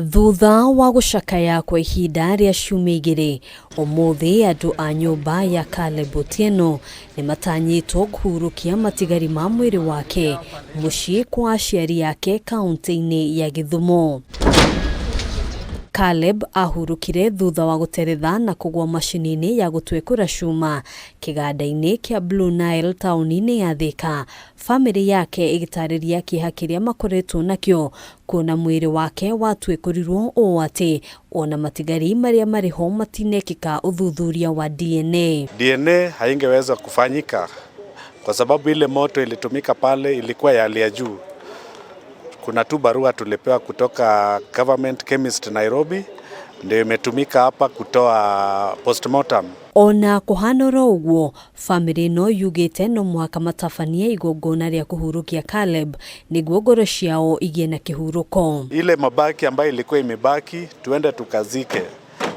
Thutha wa gucakaya kwa ihinda ria ciumia igiri, umuthi andu a nyumba ya Caleb Otieno nimatanyitwo kuhurukia matigari ma mwiri wake mucii kwa aciari yake kaunti-ini ya Kisumu. Caleb ahurukire thutha wa guteretha na kugua macini-ini ya gutwekura cuma kiganda-ini kia Blue Nile tauni-ini ya Thika. Family yake igitariria kiha kiria makoretwo nakio kuona mwiri wake watwekurirwo o ati ona matigari maria mariho matinekika uthuthuria wa DNA. DNA haingeweza kufanyika kwa sababu ile moto ilitumika pale ilikuwa ya hali ya juu. Kuna tu barua tulipewa kutoka government chemist Nairobi, ndio imetumika hapa kutoa postmortem. Ona kuhanora uguo, family no yugite no mwaka matafania igongona ria kuhurukia Caleb niguo ngoro ciao igie na kihuruko. Ile mabaki ambayo ilikuwa imebaki tuende tukazike,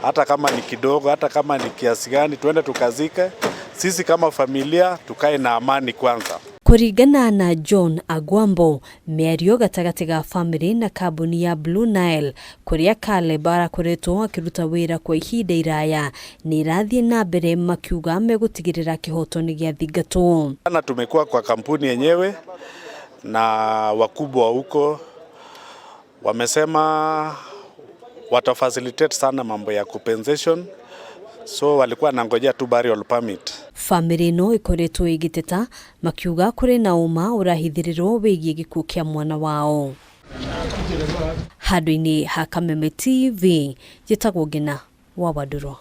hata kama ni kidogo, hata kama ni kiasi gani, tuende tukazike. Sisi kama familia tukae na amani kwanza. Kuringana na John Agwambo, miario gatagati ga family na kambuni ya Blue Nile kuria Caleb arakoretwo akiruta wira kwa ihinda iraya ni irathii nambere makiuga megutigirira kihotoni gia thingatwo. Ana tumekuwa kwa kampuni yenyewe na wakubwa huko wamesema watafacilitate sana mambo ya compensation, so walikuwa nangojea tu burial permit. Family no ikoretwo igiteta makiuga kuri na uma urahithirirwo wigie gikuo kia mwana wao. Handũ-inĩ ha Kameme TV, njĩtagwo Ngina wa Waduro.